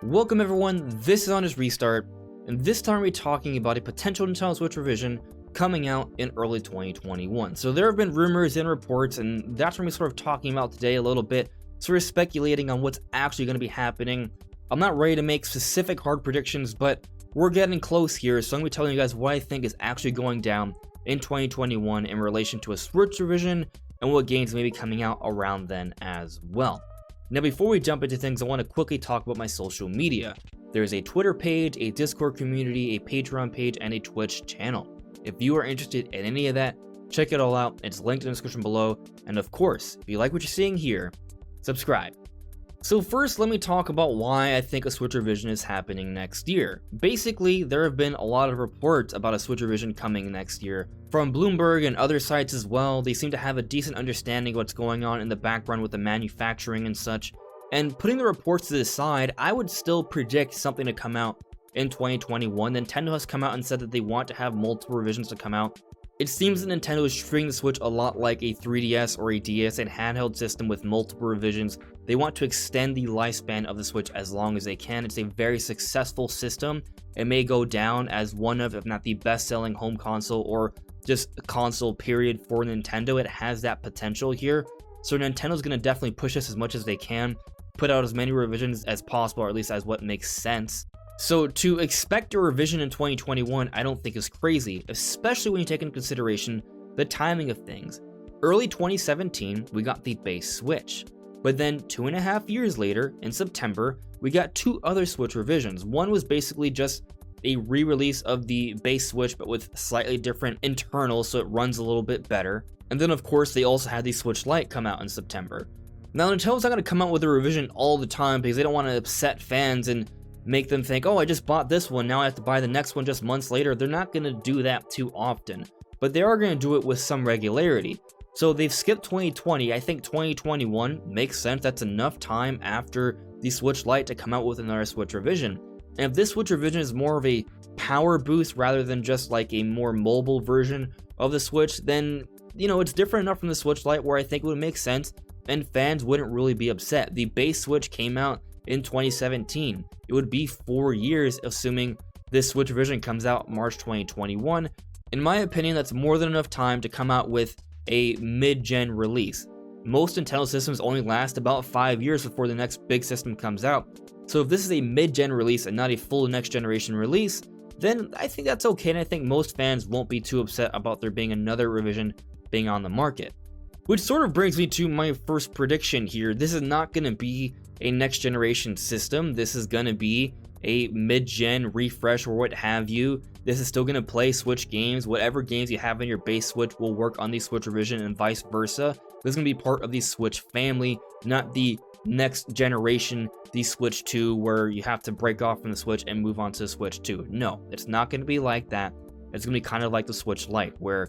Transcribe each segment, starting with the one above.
Welcome everyone, this is Honest Restart, and this time we're talking about a potential Nintendo Switch revision coming out in early 2021. So there have been rumors and reports, and that's what we're sort of talking about today a little bit, sort of speculating on what's actually going to be happening. I'm not ready to make specific hard predictions, but we're getting close here, so I'm going to be telling you guys what I think is actually going down in 2021 in relation to a Switch revision, and what games may be coming out around then as well. Now before we jump into things, I want to quickly talk about my social media. There's a Twitter page, a Discord community, a Patron page, and a Twitch channel. If you are interested in any of that, check it all out. It's linked in the description below. And of course, if you like what you're seeing here, subscribe. So first, let me talk about why I think a Switch revision is happening next year. Basically, there have been a lot of reports about a Switch revision coming next year. From Bloomberg and other sites as well, they seem to have a decent understanding of what's going on in the background with the manufacturing and such. And putting the reports to the side, I would still predict something to come out in 2021. Nintendo has come out and said that they want to have multiple revisions to come out. It seems that Nintendo is treating the Switch a lot like a 3DS or a DS, a handheld system with multiple revisions. They want to extend the lifespan of the Switch as long as they can. It's a very successful system. It may go down as one of, if not the best-selling home console or just a console period for Nintendo. It has that potential here. So Nintendo's going to definitely push this as much as they can, put out as many revisions as possible, or at least as what makes sense. So to expect a revision in 2021, I don't think is crazy, especially when you take into consideration the timing of things. Early 2017, we got the base Switch, but then 2.5 years later, in September, we got two other Switch revisions. One was basically just a re-release of the base Switch, but with slightly different internals, so it runs a little bit better. And then of course, they also had the Switch Lite come out in September. Now Nintendo's not going to come out with a revision all the time because they don't want to upset fans and make them think, oh, I just bought this one, now I have to buy the next one just months later. They're not going to do that too often, but they are going to do it with some regularity. So they've skipped 2020. I think 2021 makes sense. That's enough time after the Switch Lite to come out with another Switch revision. And if this Switch revision is more of a power boost rather than just like a more mobile version of the Switch, then, you know, it's different enough from the Switch Lite where I think it would make sense and fans wouldn't really be upset. The base Switch came out in 2017. It would be 4 years, assuming this Switch revision comes out March 2021. In my opinion, that's more than enough time to come out with a mid-gen release. Most Nintendo systems only last about 5 years before the next big system comes out. So if this is a mid-gen release and not a full next generation release, then I think that's okay, and I think most fans won't be too upset about there being another revision being on the market. Which sort of brings me to my first prediction here. This is not going to be a next generation system. This is going to be a mid-gen refresh or what have you. This is still going to play Switch games. Whatever games you have in your base Switch will work on the Switch revision and vice versa. This is going to be part of the Switch family, not the next generation, the Switch 2, where you have to break off from the Switch and move on to the Switch 2. No, it's not going to be like that. It's going to be kind of like the Switch Lite, where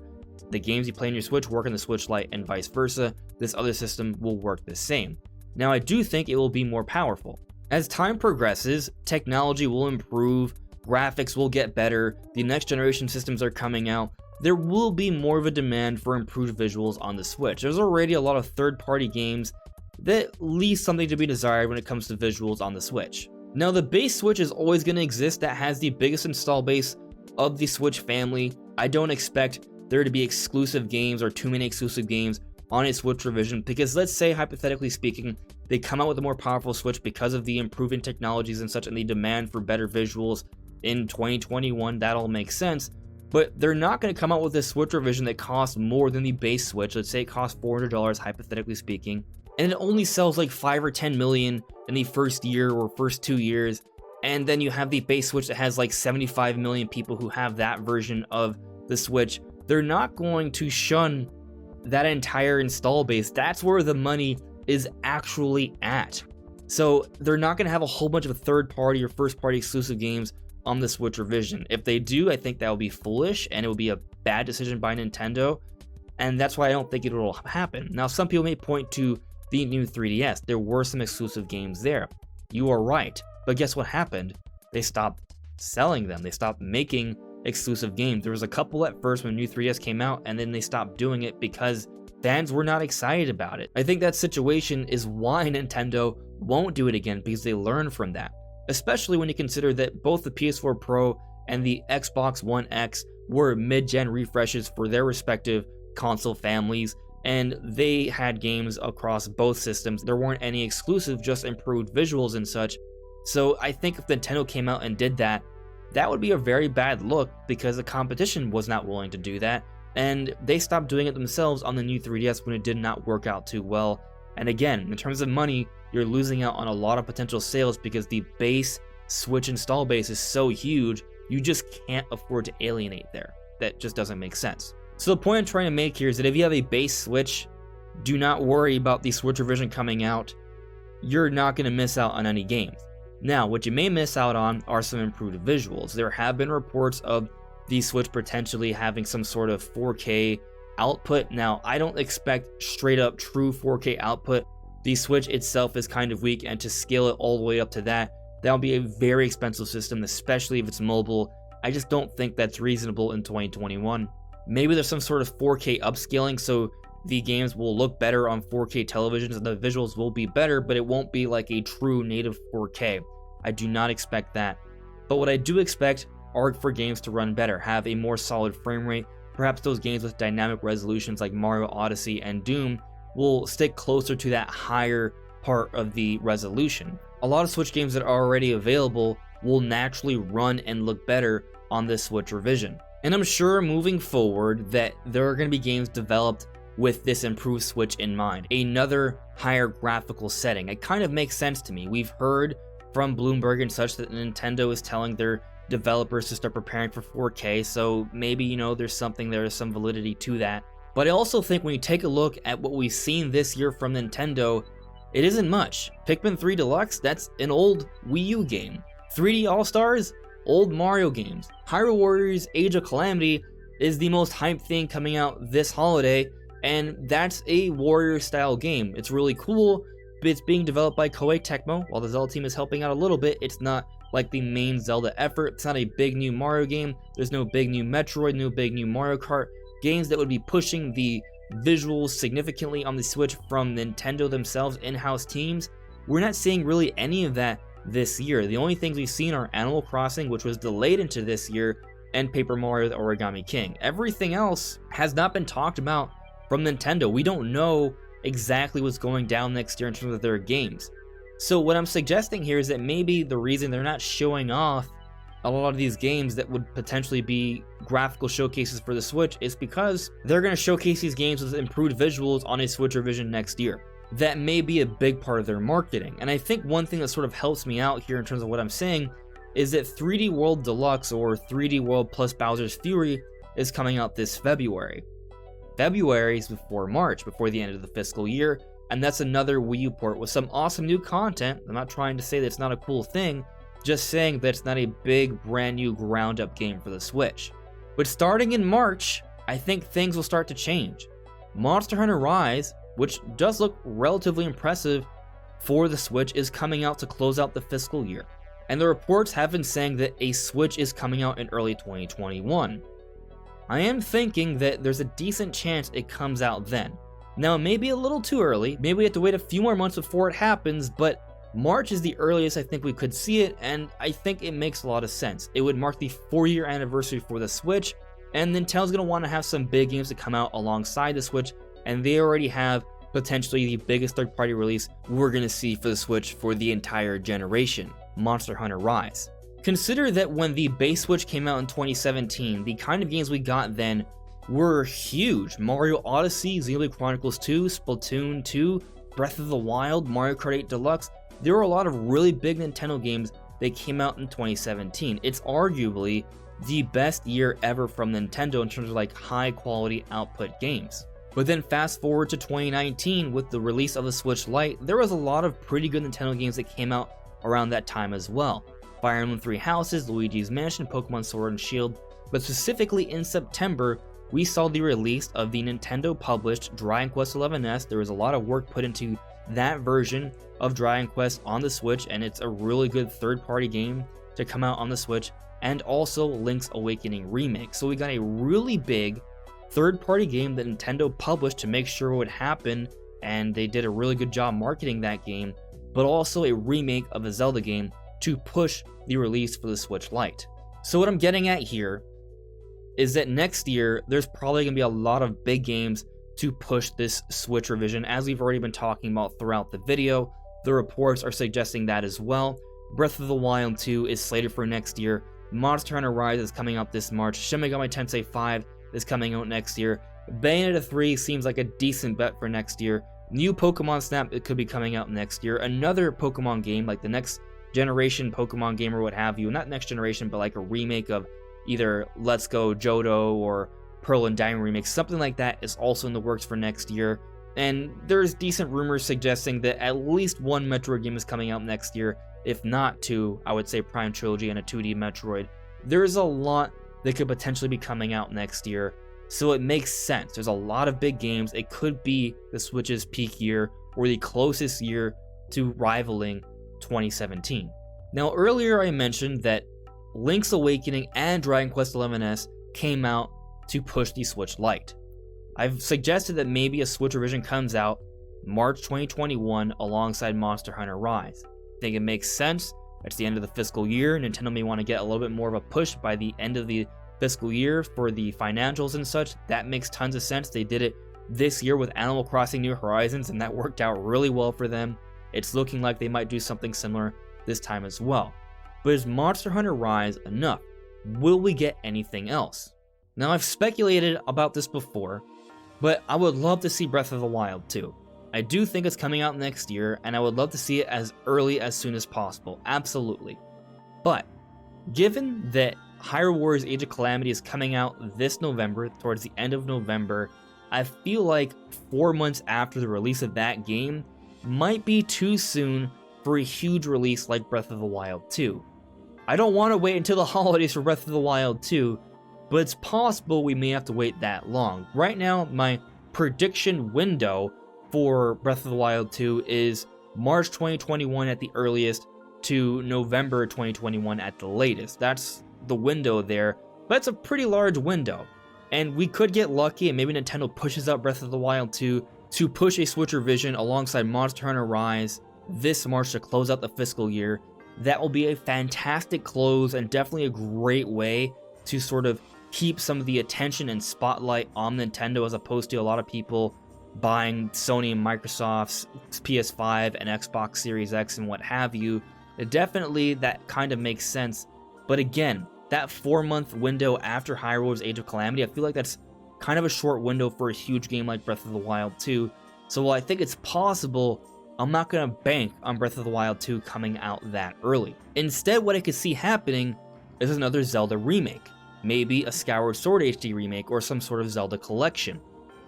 the games you play on your Switch work on the Switch Lite and vice versa. This other system will work the same. Now, I do think it will be more powerful. As time progresses, technology will improve, graphics will get better, the next generation systems are coming out. There will be more of a demand for improved visuals on the Switch. There's already a lot of third-party games that leave something to be desired when it comes to visuals on the Switch. Now, the base Switch is always going to exist. That has the biggest install base of the Switch family. I don't expect there to be exclusive games or too many exclusive games on a Switch revision, because let's say, hypothetically speaking, they come out with a more powerful Switch because of the improving technologies and such and the demand for better visuals in 2021, that all makes sense. But they're not going to come out with a Switch revision that costs more than the base Switch. Let's say it costs $400, hypothetically speaking, and it only sells like 5 or 10 million in the first year or first 2 years. And then you have the base Switch that has like 75 million people who have that version of the Switch. They're not going to shun that entire install base. That's where the money is actually at. So they're not going to have a whole bunch of third-party or first-party exclusive games on the Switch revision. If they do, I think that will be foolish and it will be a bad decision by Nintendo, and that's why I don't think it will happen. Now, some people may point to the new 3DS. There were some exclusive games there. You are right, but guess what happened? They stopped selling them. They stopped making exclusive games. There was a couple at first when new 3DS came out, and then they stopped doing it because fans were not excited about it. I think that situation is why Nintendo won't do it again, because they learned from that. especially when you consider that both the PS4 Pro and the Xbox One X were mid-gen refreshes for their respective console families, and they had games across both systems. There weren't any exclusive, just improved visuals and such. So I think if Nintendo came out and did that, that would be a very bad look, because the competition was not willing to do that, and they stopped doing it themselves on the new 3DS when it did not work out too well. And again, in terms of money, you're losing out on a lot of potential sales because the base Switch install base is so huge, you just can't afford to alienate there. That just doesn't make sense. So the point I'm trying to make here is that if you have a base Switch, do not worry about the Switch revision coming out. You're not going to miss out on any games. Now, what you may miss out on are some improved visuals. There have been reports of the Switch potentially having some sort of 4K output. Now, I don't expect straight up true 4K output. The Switch itself is kind of weak, and to scale it all the way up to that would be a very expensive system, especially if it's mobile. I just don't think that's reasonable in 2021. Maybe there's some sort of 4K upscaling, so the games will look better on 4K televisions and the visuals will be better, but it won't be like a true native 4K. I do not expect that. But what I do expect are for games to run better, have a more solid frame rate. Perhaps those games with dynamic resolutions like Mario Odyssey and Doom will stick closer to that higher part of the resolution. A lot of Switch games that are already available will naturally run and look better on this Switch revision. And I'm sure moving forward that there are going to be games developed with this improved Switch in mind. Another higher graphical setting. It kind of makes sense to me. We've heard from Bloomberg and such that Nintendo is telling their developers to start preparing for 4K, so maybe, there's some validity to that. But I also think when you take a look at what we've seen this year from Nintendo, it isn't much. Pikmin 3 Deluxe, that's an old Wii U game. 3D All-Stars, old Mario games. Hyrule Warriors Age of Calamity is the most hyped thing coming out this holiday, and that's a Warrior-style game. It's really cool, but it's being developed by Koei Tecmo. While the Zelda team is helping out a little bit, it's not like the main Zelda effort. It's not a big new Mario game. There's no big new Metroid, no big new Mario Kart. Games that would be pushing the visuals significantly on the Switch from Nintendo themselves, in-house teams. We're not seeing really any of that this year. The only things we've seen are Animal Crossing, which was delayed into this year, and Paper Mario the Origami King. Everything else has not been talked about from Nintendo. We don't know exactly what's going down next year in terms of their games. So what I'm suggesting here is that maybe the reason they're not showing off a lot of these games that would potentially be graphical showcases for the Switch is because they're going to showcase these games with improved visuals on a Switch revision next year. That may be a big part of their marketing. And I think one thing that sort of helps me out here in terms of what I'm saying is that 3D World Deluxe, or 3D World plus Bowser's Fury, is coming out this February. February is before March, before the end of the fiscal year, and that's another Wii U port with some awesome new content. I'm not trying to say that it's not a cool thing, just saying that it's not a big, brand new, ground-up game for the Switch. But starting in March, I think things will start to change. Monster Hunter Rise, which does look relatively impressive for the Switch, is coming out to close out the fiscal year. And the reports have been saying that a Switch is coming out in early 2021. I am thinking that there's a decent chance it comes out then. Now, it may be a little too early, maybe we have to wait a few more months before it happens, but March is the earliest I think we could see it, and I think it makes a lot of sense. It would mark the 4-year anniversary for the Switch, and Nintendo's going to want to have some big games to come out alongside the Switch, and they already have potentially the biggest third-party release we're going to see for the Switch for the entire generation, Monster Hunter Rise. Consider that when the base Switch came out in 2017, the kind of games we got then were huge. Mario Odyssey, Xenoblade Chronicles 2, Splatoon 2, Breath of the Wild, Mario Kart 8 Deluxe. There were a lot of really big Nintendo games that came out in 2017. It's arguably the best year ever from Nintendo in terms of like high quality output games. But then fast forward to 2019 with the release of the Switch Lite, there was a lot of pretty good Nintendo games that came out around that time as well. Fire Emblem 3 Houses, Luigi's Mansion, Pokemon Sword and Shield, but specifically in September, we saw the release of the Nintendo-published Dragon Quest XI's. There was a lot of work put into that version of Dragon Quest on the Switch, and it's a really good third-party game to come out on the Switch, and also Link's Awakening Remake. So we got a really big third-party game that Nintendo published to make sure it would happen, and they did a really good job marketing that game, but also a remake of a Zelda game to push the release for the Switch Lite. So what I'm getting at here is that next year, there's probably going to be a lot of big games to push this Switch revision, as we've already been talking about throughout the video. The reports are suggesting that as well. Breath of the Wild 2 is slated for next year. Monster Hunter Rise is coming out this March. Shin Megami Tensei 5 is coming out next year. Bayonetta 3 seems like a decent bet for next year. New Pokemon Snap, it could be coming out next year. Another Pokemon game, like the next generation Pokemon game or what have you. Not next generation, but like a remake of either Let's Go Johto or Pearl and Diamond remake. Something like that is also in the works for next year. And there's decent rumors suggesting that at least one Metroid game is coming out next year. If not two, I would say Prime Trilogy and a 2D Metroid. There's a lot that could potentially be coming out next year. So it makes sense. There's a lot of big games. It could be the Switch's peak year or the closest year to rivaling 2017. Now, earlier I mentioned that Link's Awakening and Dragon Quest XI's came out to push the Switch Lite. I've suggested that maybe a Switch revision comes out March 2021 alongside Monster Hunter Rise. I think it makes sense. It's the end of the fiscal year. Nintendo may want to get a little bit more of a push by the end of the fiscal year for the financials and such. That makes tons of sense. They did it this year with Animal Crossing New Horizons, and that worked out really well for them. It's looking like they might do something similar this time as well. But is Monster Hunter Rise enough? Will we get anything else? Now, I've speculated about this before, but I would love to see Breath of the Wild 2. I do think it's coming out next year, and I would love to see it as early as soon as possible. Absolutely. But given that Hyrule Warriors Age of Calamity is coming out this November, towards the end of November, I feel like 4 months after the release of that game might be too soon for a huge release like Breath of the Wild 2. I don't want to wait until the holidays for Breath of the Wild 2, but it's possible we may have to wait that long. Right now, my prediction window for Breath of the Wild 2 is March 2021 at the earliest to November 2021 at the latest. That's the window there, but it's a pretty large window. And we could get lucky and maybe Nintendo pushes out Breath of the Wild 2 to push a Switch revision alongside Monster Hunter Rise this March to close out the fiscal year. That will be a fantastic close and definitely a great way to sort of keep some of the attention and spotlight on Nintendo, as opposed to a lot of people buying Sony and Microsoft's PS5 and Xbox Series X and what have you. Definitely that kind of makes sense. But again, that 4-month window after Hyrule Warriors Age of Calamity, I feel like that's kind of a short window for a huge game like Breath of the Wild 2. So while I think it's possible, I'm not going to bank on Breath of the Wild 2 coming out that early. Instead, what I could see happening is another Zelda remake. Maybe a Skyward Sword HD remake or some sort of Zelda collection.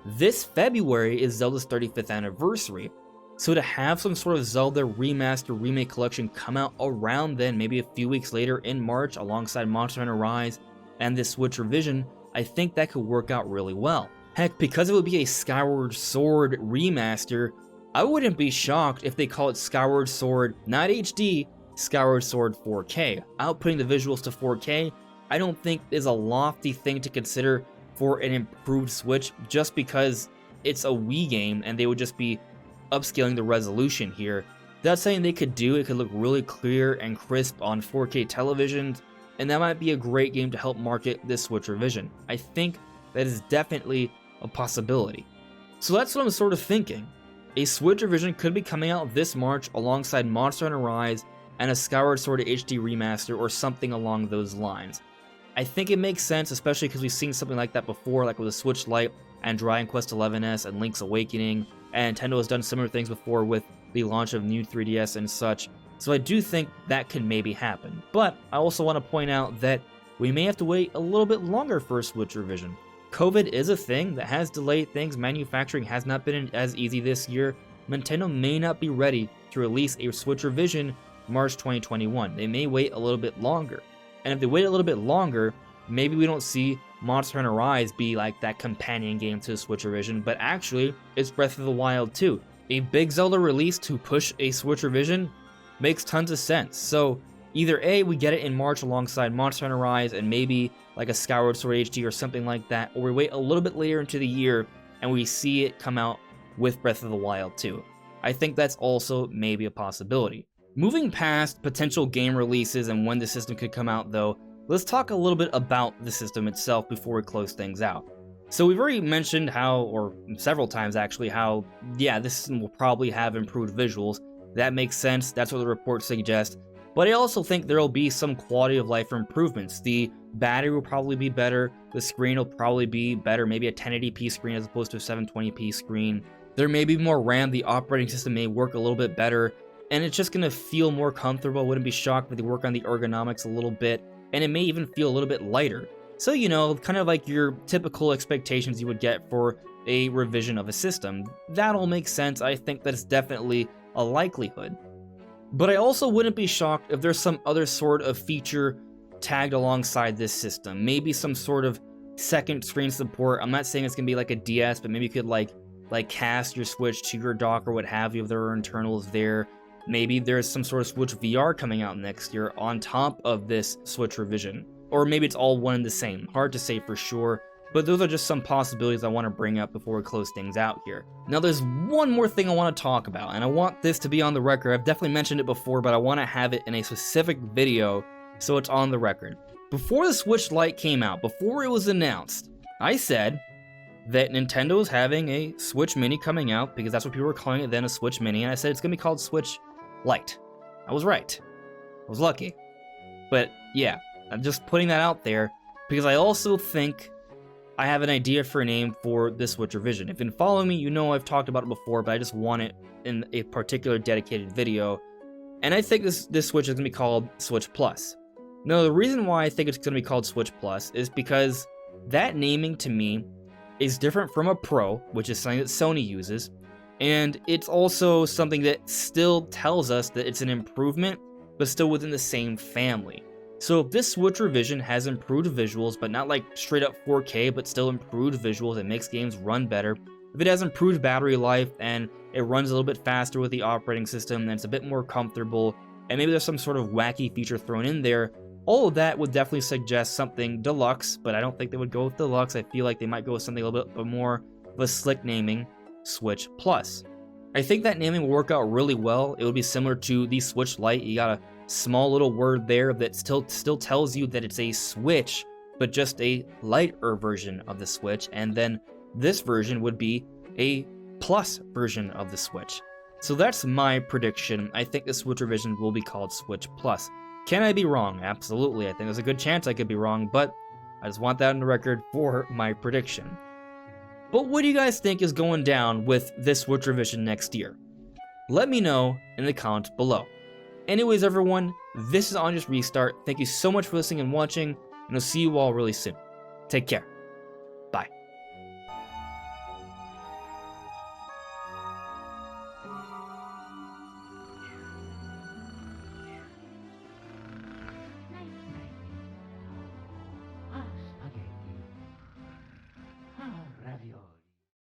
This February is Zelda's 35th anniversary, so to have some sort of Zelda remaster remake collection come out around then, maybe a few weeks later in March alongside Monster Hunter Rise and this Switch revision, I think that could work out really well. Heck, because it would be a Skyward Sword remaster, I wouldn't be shocked if they call it Skyward Sword, not HD, Skyward Sword 4K. Outputting the visuals to 4K, I don't think is a lofty thing to consider for an improved Switch, just because it's a Wii game and they would just be upscaling the resolution here. That's something they could do. It could look really clear and crisp on 4K televisions, and that might be a great game to help market this Switch revision. I think that is definitely a possibility. So that's what I'm sort of thinking. A Switch revision could be coming out this March alongside Monster Hunter Rise and a Skyward Sword HD remaster or something along those lines. I think it makes sense, especially because we've seen something like that before, like with the Switch Lite and Dragon Quest XI's and Link's Awakening, and Nintendo has done similar things before with the launch of new 3DS and such, so I do think that could maybe happen. But I also want to point out that we may have to wait a little bit longer for a Switch revision. COVID is a thing that has delayed things. Manufacturing has not been as easy this year. Nintendo may not be ready to release a Switch revision March 2021. They may wait a little bit longer. And if they wait a little bit longer, maybe we don't see Monster Hunter Rise be like that companion game to the Switch revision, but actually, it's Breath of the Wild 2. A big Zelda release to push a Switch revision makes tons of sense. So either A, we get it in March alongside Monster Hunter Rise and maybe like a Skyward Sword HD or something like that, or we wait a little bit later into the year and we see it come out with Breath of the Wild 2. I think that's also maybe a possibility. Moving past potential game releases and when the system could come out though, let's talk a little bit about the system itself before we close things out. So we've already mentioned how, or several times actually, how, yeah, this system will probably have improved visuals. That makes sense, that's what the reports suggest. But I also think there will be some quality of life improvements. The battery will probably be better, the screen will probably be better, maybe a 1080p screen as opposed to a 720p screen. There may be more RAM, the operating system may work a little bit better, and it's just going to feel more comfortable. I wouldn't be shocked if they work on the ergonomics a little bit, and it may even feel a little bit lighter. So, you know, kind of like your typical expectations you would get for a revision of a system. That'll make sense. I think that's definitely a likelihood. But I also wouldn't be shocked if there's some other sort of feature tagged alongside this system. Maybe some sort of second screen support. I'm not saying it's gonna be like a DS, but maybe you could like cast your Switch to your dock or what have you if there are internals there. Maybe there's some sort of Switch VR coming out next year on top of this Switch revision. Or maybe it's all one and the same. Hard to say for sure, but those are just some possibilities I want to bring up before we close things out here. Now there's one more thing I want to talk about, and I want this to be on the record. I've definitely mentioned it before, but I want to have it in a specific video so it's on the record. Before the Switch Lite came out, before it was announced, I said that Nintendo is having a Switch Mini coming out, because that's what people were calling it then, a Switch Mini, and I said it's going to be called Switch Lite. I was right. I was lucky. But yeah, I'm just putting that out there, because I also think I have an idea for a name for this Switch revision. If you've been following me, you know I've talked about it before, but I just want it in a particular dedicated video. And I think this Switch is going to be called Switch Plus. Now, the reason why I think it's going to be called Switch Plus is because that naming to me is different from a Pro, which is something that Sony uses, and it's also something that still tells us that it's an improvement, but still within the same family. So if this Switch revision has improved visuals, but not like straight up 4K, but still improved visuals, it makes games run better. If it has improved battery life and it runs a little bit faster with the operating system, then it's a bit more comfortable, and maybe there's some sort of wacky feature thrown in there, all of that would definitely suggest something deluxe, but I don't think they would go with deluxe. I feel like they might go with something a little bit more of a slick naming, Switch Plus. I think that naming will work out really well. It would be similar to the Switch Lite. You got a small little word there that still tells you that it's a Switch, but just a lighter version of the Switch, and then this version would be a Plus version of the Switch. So that's my prediction. I think the Switch revision will be called Switch Plus. Can I be wrong? Absolutely. I think there's a good chance I could be wrong, but I just want that on the record for my prediction. But what do you guys think is going down with this Switch revision next year? Let me know in the comments below. Anyways, everyone, this is On Just Restart. Thank you so much for listening and watching, and I'll see you all really soon. Take care.